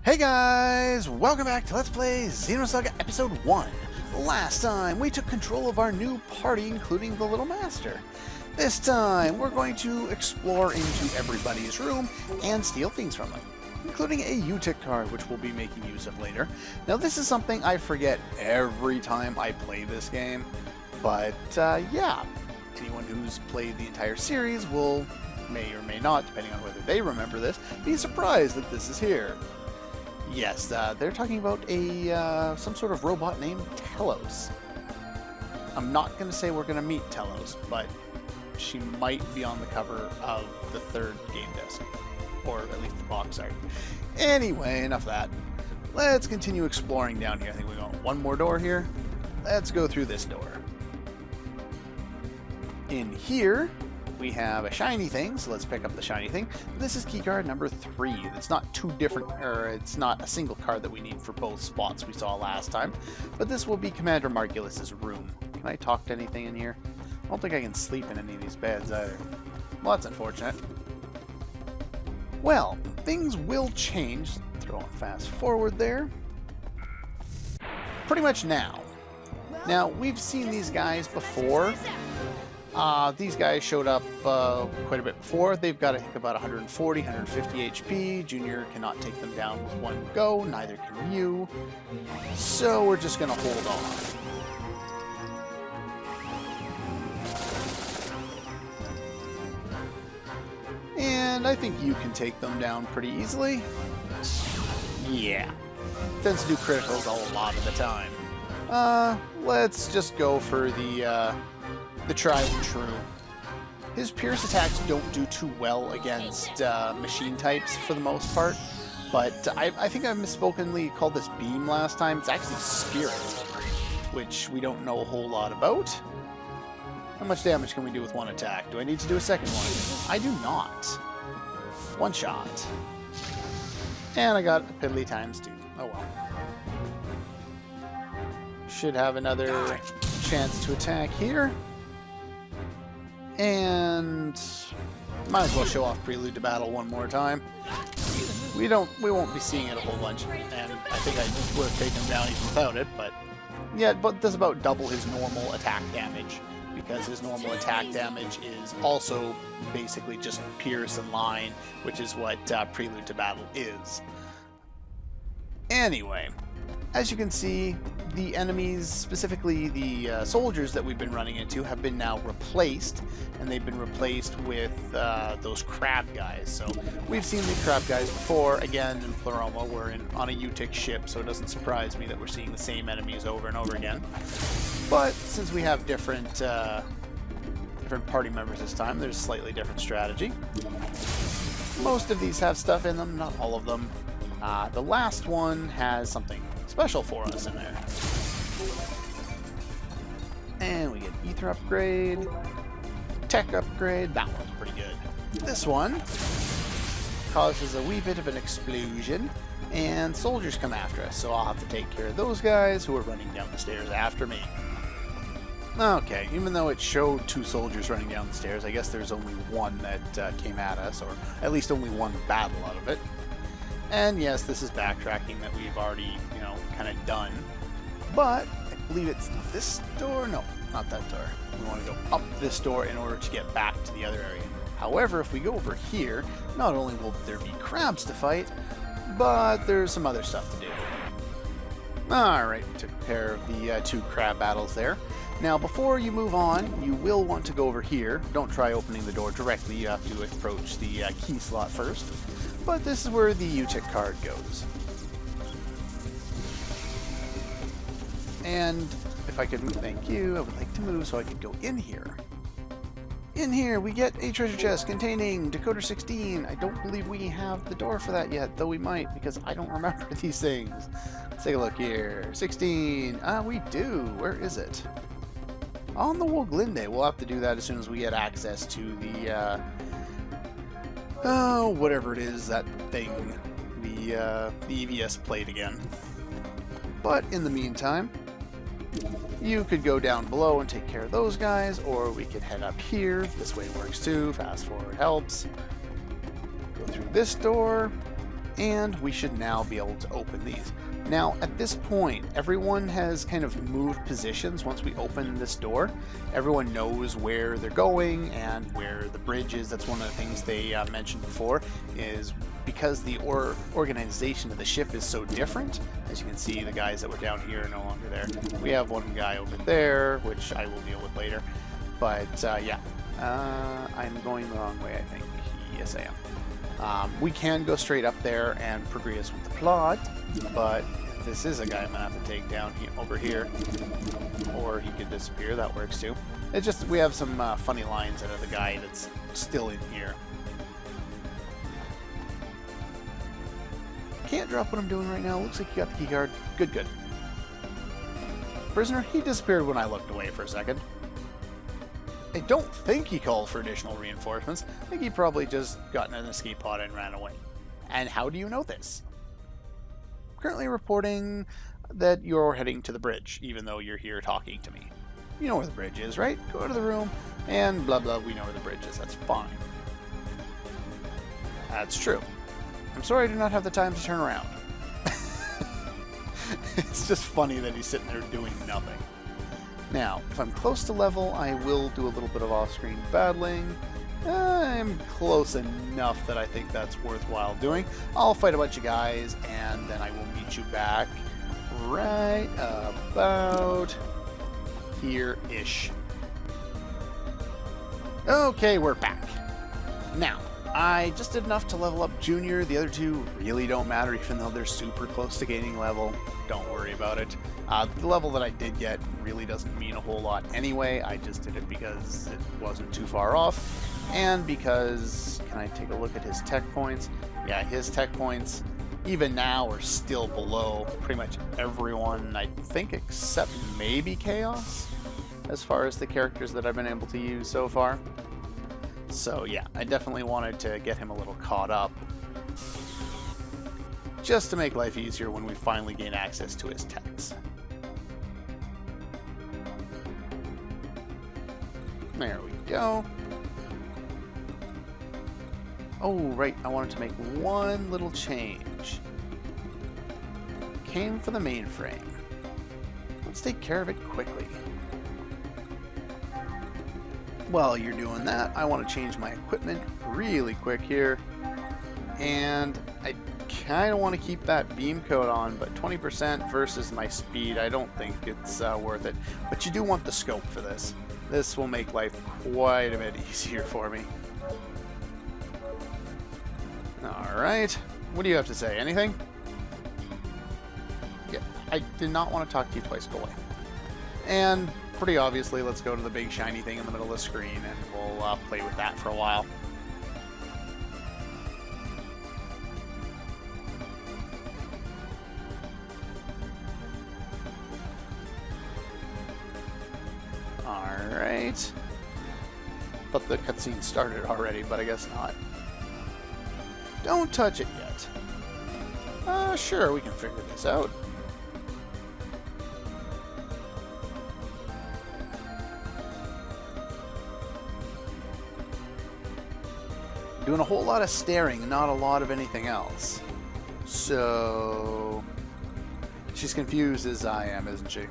Hey guys! Welcome back to Let's Play Xenosaga Episode 1. Last time, we took control of our new party, including the Little Master. This time, we're going to explore into everybody's room and steal things from them, including a U-TIC card, which we'll be making use of later. Now, this is something I forget every time I play this game, but yeah, anyone who's played the entire series may or may not, depending on whether they remember this, be surprised that this is here. Yes, they're talking about some sort of robot named Telos. I'm not going to say we're going to meet Telos, but she might be on the cover of the third game disc. Or at least the box art. Anyway, enough of that. Let's continue exploring down here. I think we got one more door here. Let's go through this door. In here, we have a shiny thing, so let's pick up the shiny thing. This is keycard number 3. It's not it's not a single card that we need for both spots we saw last time, but this will be Commander Margulis's room. Can I talk to anything in here? I don't think I can sleep in any of these beds either. Well, that's unfortunate. Well, things will change. Throw on fast forward there. Pretty much now. Now, we've seen these guys before. These guys showed up quite a bit before. They've got, I think, about 140, 150 HP. Junior cannot take them down with one go, neither can you. So we're just going to hold on. And I think you can take them down pretty easily. Yeah. Tends to do criticals a lot of the time. Let's just go for the tried and true. His pierce attacks don't do too well against machine types for the most part, but I think I misspokenly called this beam last time. It's actually spirit, which we don't know a whole lot about. How much damage can we do with one attack? Do I need to do a second one? I do not. One shot. And I got a piddly times 2. Oh well. Should have another chance to attack here. And might as well show off Prelude to Battle one more time. We won't be seeing it a whole bunch, and I think I would have taken him down even without it, but yeah, but does about double his normal attack damage, because his normal attack damage is also basically just pierce and line, which is what Prelude to Battle is. Anyway, as you can see, the enemies, specifically the soldiers that we've been running into, have been now replaced, and they've been replaced with those crab guys. So we've seen the crab guys before. Again, in Pleroma, we're on a U-TIC ship, so it doesn't surprise me that we're seeing the same enemies over and over again. But since we have different party members this time, there's a slightly different strategy. Most of these have stuff in them, not all of them. The last one has something special for us in there. And we get ether upgrade, tech upgrade. That one's pretty good. This one causes a wee bit of an explosion, and soldiers come after us, so I'll have to take care of those guys who are running down the stairs after me. Okay, even though it showed 2 soldiers running down the stairs, I guess there's only one that came at us, or at least only one battle out of it. And yes, this is backtracking that we've already, kind of done. But I believe it's this door. No, not that door. We want to go up this door in order to get back to the other area. However, if we go over here, not only will there be crabs to fight, but there's some other stuff to do. Alright, took care of the 2 crab battles there. Now, before you move on, you will want to go over here. Don't try opening the door directly. You have to approach the key slot first. But this is where the U-TIC card goes. And if I could move, thank you, I would like to move so I could go in here. In here, we get a treasure chest containing Decoder 16. I don't believe we have the door for that yet, though we might, because I don't remember these things. Let's take a look here. 16. We do. Where is it? On the Woglinde. We'll have to do that as soon as we get access to the, oh, whatever it is, that thing. The EVS plate again. But in the meantime, you could go down below and take care of those guys, or we could head up here. This way works too. Fast forward helps. Go through this door. And we should now be able to open these. Now, at this point, everyone has kind of moved positions once we open this door. Everyone knows where they're going and where the bridge is. That's one of the things they mentioned before, is because the organization of the ship is so different. As you can see, the guys that were down here are no longer there. We have one guy over there, which I will deal with later. But, yeah. I'm going the wrong way, I think. Yes, I am. We can go straight up there and progress with the plot, but this is a guy I'm going to have to take down over here, or he could disappear. That works too. It's just we have some funny lines out of the guy that's still in here. Can't drop what I'm doing right now. Looks like you got the keycard. Good, good. Prisoner, he disappeared when I looked away for a second. I don't think he called for additional reinforcements. I think he probably just got in an escape pod and ran away. And how do you know this? Currently reporting that you're heading to the bridge, even though you're here talking to me. You know where the bridge is, right? Go to the room, and blah blah, we know where the bridge is. That's fine. That's true. I'm sorry I do not have the time to turn around. It's just funny that he's sitting there doing nothing. Now, if I'm close to level, I will do a little bit of off-screen battling. I'm close enough that I think that's worthwhile doing. I'll fight a bunch of guys, and then I will meet you back right about here-ish. Okay, we're back. Now, I just did enough to level up Junior. The other two really don't matter, even though they're super close to gaining level. Don't worry about it. The level that I did get really doesn't mean a whole lot anyway. I just did it because it wasn't too far off. And because, can I take a look at his tech points? Yeah, his tech points, even now, are still below pretty much everyone, I think, except maybe Chaos, as far as the characters that I've been able to use so far. So yeah, I definitely wanted to get him a little caught up, just to make life easier when we finally gain access to his techs. There we go. Oh, right, I wanted to make one little change. Came for the mainframe. Let's take care of it quickly. While you're doing that, I want to change my equipment really quick here. And I kind of want to keep that beam coat on, but 20% versus my speed, I don't think it's worth it. But you do want the scope for this. This will make life quite a bit easier for me. Alright, what do you have to say? Anything? Yeah, I did not want to talk to you twice. Go away. And pretty obviously, let's go to the big shiny thing in the middle of the screen, and we'll play with that for a while. Alright. Thought the cutscene started already, but I guess not. Don't touch it yet. Sure, we can figure this out. Doing a whole lot of staring, not a lot of anything else. So she's confused as I am, isn't she?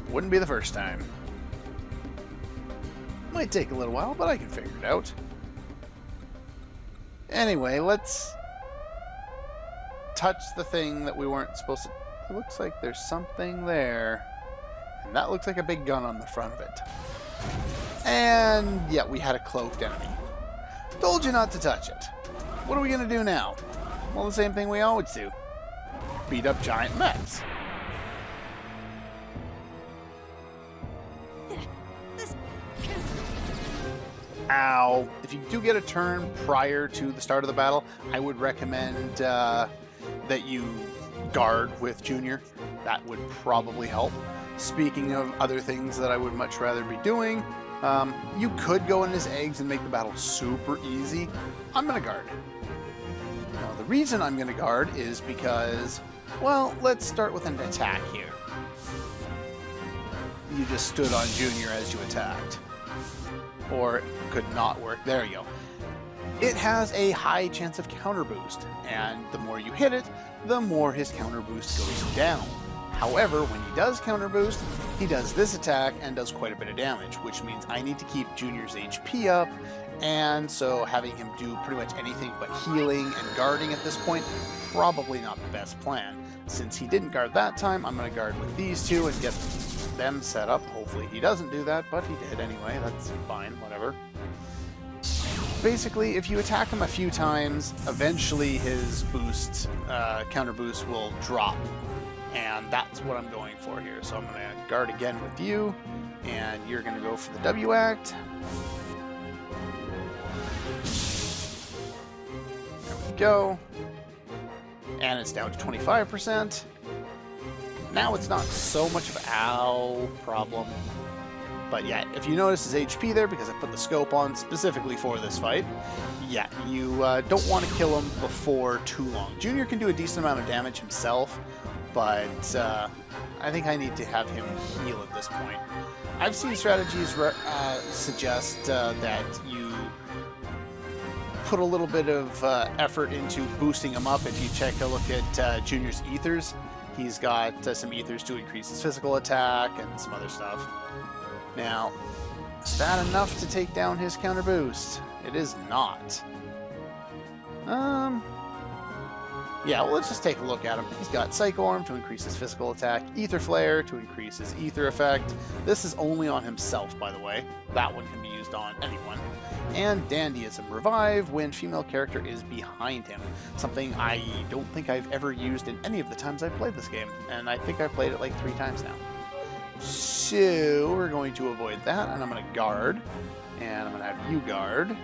Wouldn't be the first time. Might take a little while, but I can figure it out. Anyway, let's touch the thing that we weren't supposed to. It looks like there's something there. And that looks like a big gun on the front of it. And yeah, we had a cloaked enemy. Told you not to touch it. What are we going to do now? Well, the same thing we always do. Beat up giant mechs. Ow. If you do get a turn prior to the start of the battle, I would recommend that you guard with Junior. That would probably help. Speaking of other things that I would much rather be doing, you could go in his eggs and make the battle super easy. I'm going to guard. Now, the reason I'm going to guard is because, well, let's start with an attack here. You just stood on Junior as you attacked. Or it could not work. There you go. it has a high chance of counter boost, and the more you hit it, the more his counter boost goes down. However, when he does counter boost, he does this attack and does quite a bit of damage, which means I need to keep Junior's HP up, and so having him do pretty much anything but healing and guarding at this point, probably not the best plan. Since he didn't guard that time, I'm going to guard with these two and get them set up. Hopefully he doesn't do that, but he did anyway. That's fine, whatever. Basically, if you attack him a few times, eventually his boost, counter boost will drop. And that's what I'm going for here. So I'm going to guard again with you, and you're going to go for the W act. There we go. And it's down to 25%. Now it's not so much of a problem. But yeah, if you notice his HP there, because I put the scope on specifically for this fight, yeah, you don't want to kill him before too long. Junior can do a decent amount of damage himself, but I think I need to have him heal at this point. I've seen strategies suggest that you put a little bit of effort into boosting him up. If you take a look at Junior's ethers, he's got some ethers to increase his physical attack and some other stuff. Now, is that enough to take down his counter boost? It is not. Yeah, well, let's just take a look at him. He's got Psycho Arm to increase his physical attack, Ether Flare to increase his ether effect. This is only on himself, by the way. That one can be used on anyone. And Dandyism Revive when female character is behind him. Something I don't think I've ever used in any of the times I've played this game. And I think I've played it like 3 times now. So we're going to avoid that, and I'm going to guard. And I'm going to have you guard.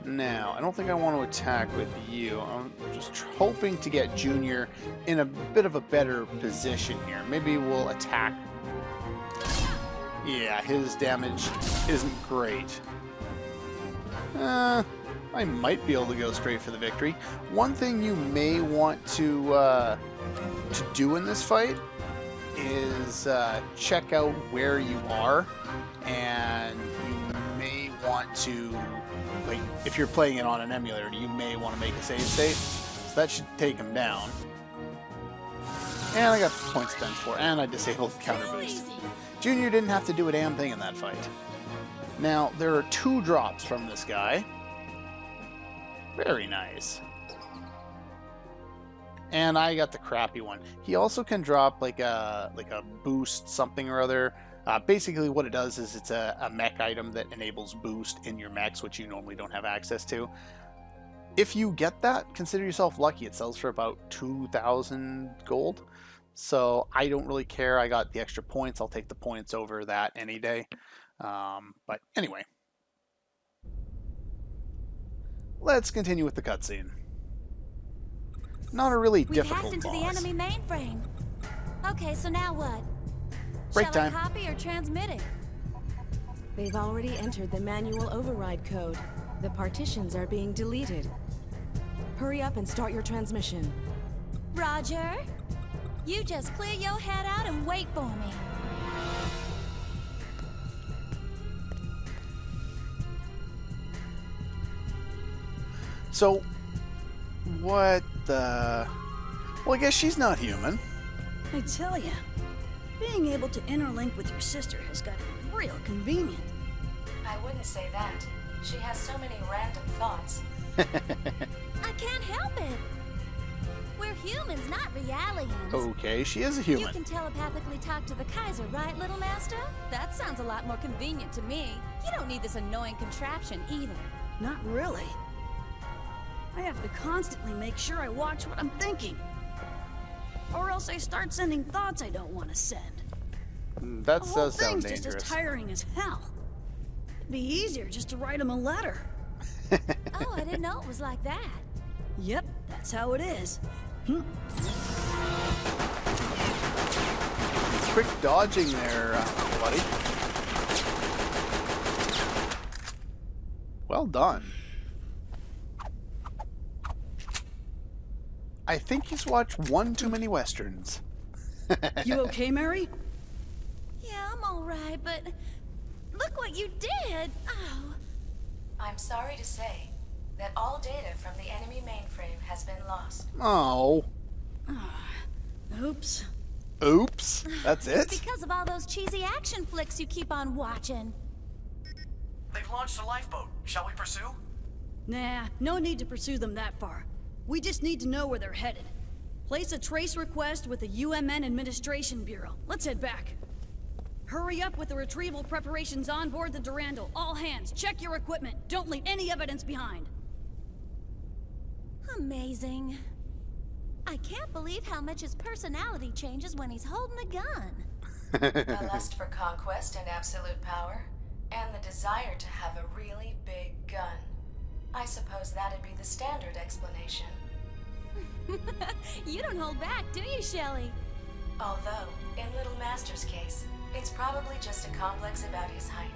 Now, I don't think I want to attack with you. I'm just hoping to get Junior in a bit of a better position here. Maybe we'll attack. Yeah, his damage isn't great. I might be able to go straight for the victory. One thing you may want to do in this fight is check out where you are, and you may want to, like, if you're playing it on an emulator, you may want to make a save state. So that should take him down. And I got points spent for, and I disabled counter boost. Junior didn't have to do a damn thing in that fight. Now, there are 2 drops from this guy. Very nice. And I got the crappy one. He also can drop like a boost something or other. Basically what it does is it's a mech item that enables boost in your mechs, which you normally don't have access to. If you get that, consider yourself lucky. It sells for about 2,000 gold. So I don't really care. I got the extra points. I'll take the points over that any day. But anyway. Let's continue with the cutscene. Not a really difficult boss. We hacked into the enemy mainframe. Okay, so now what? Break time. Shall I copy or transmit it? They've already entered the manual override code. The partitions are being deleted. Hurry up and start your transmission. Roger. You just clear your head out and wait for me. So, what the... Well, I guess she's not human. I tell ya, being able to interlink with your sister has got to be real convenient. I wouldn't say that. She has so many random thoughts. I can't help it. We're humans, not realians. Okay, she is a human. You can telepathically talk to the Kaiser, right, little master? That sounds a lot more convenient to me. You don't need this annoying contraption either. Not really. I have to constantly make sure I watch what I'm thinking. Or else I start sending thoughts I don't want to send. That the does whole sound thing's dangerous. just as tiring as hell. It'd be easier just to write him a letter. Oh, I didn't know it was like that. Yep, that's how it is. Quick dodging there, buddy. Well done. I think he's watched one too many westerns. You okay, Mary? Yeah, I'm all right, but look what you did. Oh. I'm sorry to say that all data from the enemy mainframe has been lost. Oh. Oops. Oops. That's It's it? because of all those cheesy action flicks you keep on watching. They've launched a lifeboat. Shall we pursue? Nah, no need to pursue them that far. We just need to know where they're headed. Place a trace request with the UMN Administration Bureau. Let's head back. Hurry up with the retrieval preparations on board the Durandal. All hands, check your equipment. Don't leave any evidence behind. Amazing. I can't believe how much his personality changes when he's holding a gun. A lust for conquest and absolute power, and the desire to have a really big gun. I suppose that'd be the standard explanation. You don't hold back, do you, Shelley? Although, in Little Master's case, it's probably just a complex about his height.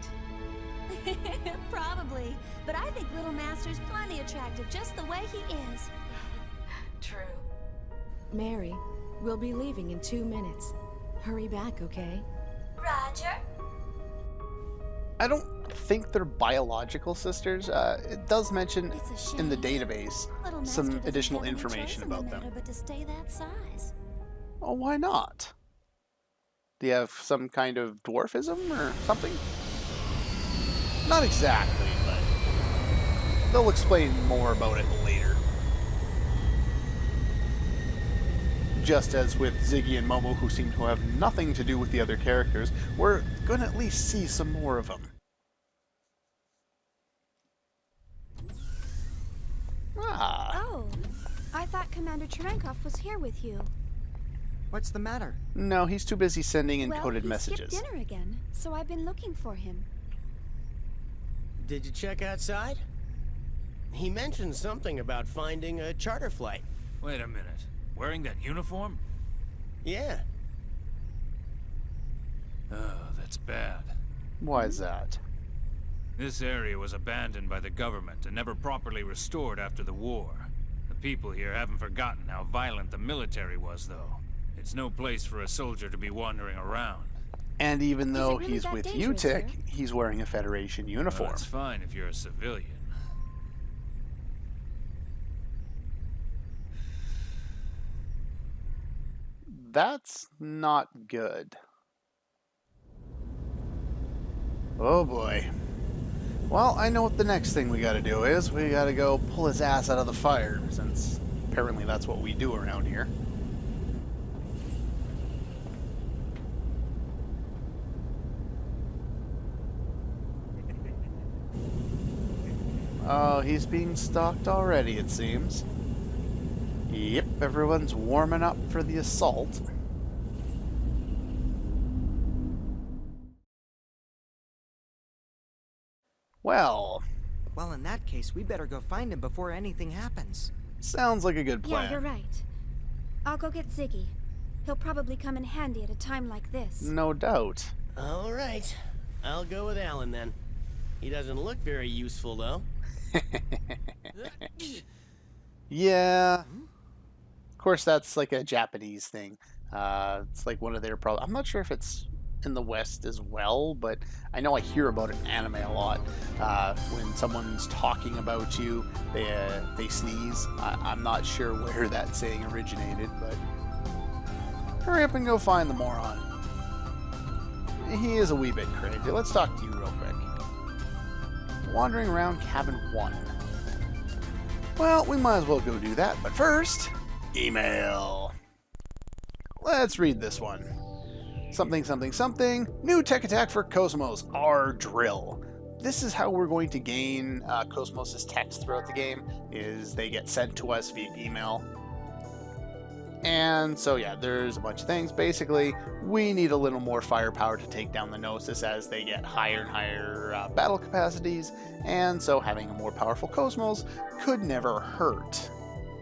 Probably, but I think Little Master's plenty attractive just the way he is. True. Mary, we'll be leaving in 2 minutes. Hurry back, okay? Roger. I don't think they're biological sisters. It does mention It's a in the shame. database Little Master some doesn't additional have any information choice in the about them. matter but to stay that size. Oh, why not? Do you have some kind of dwarfism or something? Not exactly, but they'll explain more about it later. Just as with Ziggy and Momo, who seem to have nothing to do with the other characters, we're going to at least see some more of them. Ah, Oh, I thought Commander Cherenkov was here with you. What's the matter? no, he's too busy sending Well, encoded he messages. skipped dinner again, so I've been looking for him. Did you check outside? He mentioned something about finding a charter flight. Wait a minute. Wearing that uniform? Yeah. Oh, that's bad. Why is that? This area was abandoned by the government and never properly restored after the war. The people here haven't forgotten how violent the military was, though. It's no place for a soldier to be wandering around. And even Is it though really he's that with dangerous U-TIC, here? he's wearing a Federation Well, uniform. that's fine if you're a civilian. That's not good. Oh boy. Well, I know what the next thing we gotta do is. We gotta go pull his ass out of the fire, since apparently that's what we do around here. Oh, he's being stalked already, it seems. Yep, everyone's warming up for the assault. Well, Well, in that case, we better go find him before anything happens. sounds like a good plan. Yeah, you're right. I'll go get Ziggy. He'll probably come in handy at a time like this. No doubt. All right. I'll go with Alan then. He doesn't look very useful, though. Yeah. Of course, that's like a Japanese thing. It's like one of their problems. I'm not sure if it's in the West as well, but I know I hear about it in anime a lot. When someone's talking about you, they sneeze. I'm not sure where that saying originated, but hurry up and go find the moron. He is a wee bit crazy. Let's talk to you real quick. Wandering around cabin 1. Well, we might as well go do that, but first, email. Let's read this one. Something, something, something. New tech attack for KOS-MOS, our drill. This is how we're going to gain KOS-MOS's text throughout the game, is they get sent to us via email. And so yeah, there's a bunch of things. Basically, we need a little more firepower to take down the Gnosis as they get higher and higher battle capacities, and so having a more powerful KOS-MOS could never hurt.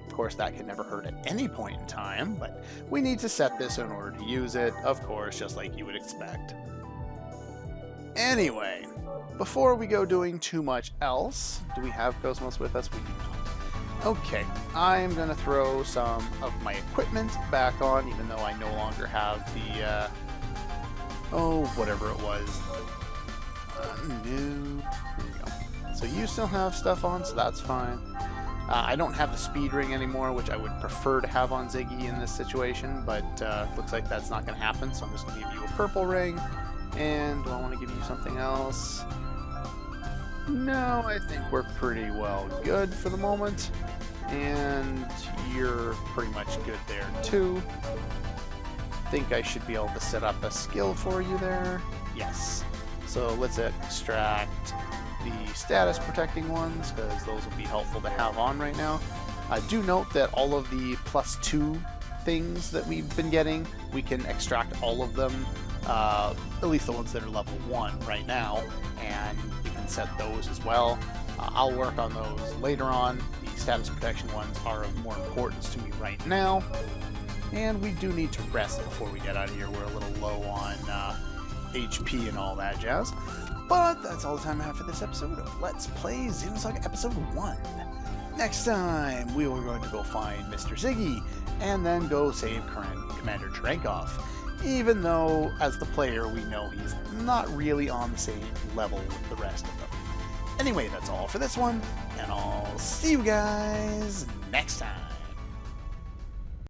Of course, that could never hurt at any point in time, but we need to set this in order to use it, of course, just like you would expect. Anyway, before we go doing too much else, do we have KOS-MOS with us? We do not. Okay, I'm going to throw some of my equipment back on, even though I no longer have oh, whatever it was. No. There we go. So you still have stuff on, so that's fine. I don't have the speed ring anymore, which I would prefer to have on Ziggy in this situation, but looks like that's not going to happen, so I'm just going to give you a purple ring. And do I want to give you something else? No, I think we're pretty well good for the moment. And you're pretty much good there too. Think I should be able to set up a skill for you there. Yes. So let's extract the status protecting ones, because those will be helpful to have on right now. Do note that all of the +2 things that we've been getting, we can extract all of them, at least the ones that are level 1 right now, and we can set those as well. I'll work on those later on. The status protection ones are of more importance to me right now, and we do need to rest before we get out of here. We're a little low on HP and all that jazz. But that's all the time I have for this episode of Let's Play Xenosaga Episode 1. Next time, we are going to go find Mr. Ziggy, and then go save Commander Trenkov. Even though, as the player, we know he's not really on the same level with the rest of them. Anyway, that's all for this one, and I'll see you guys next time.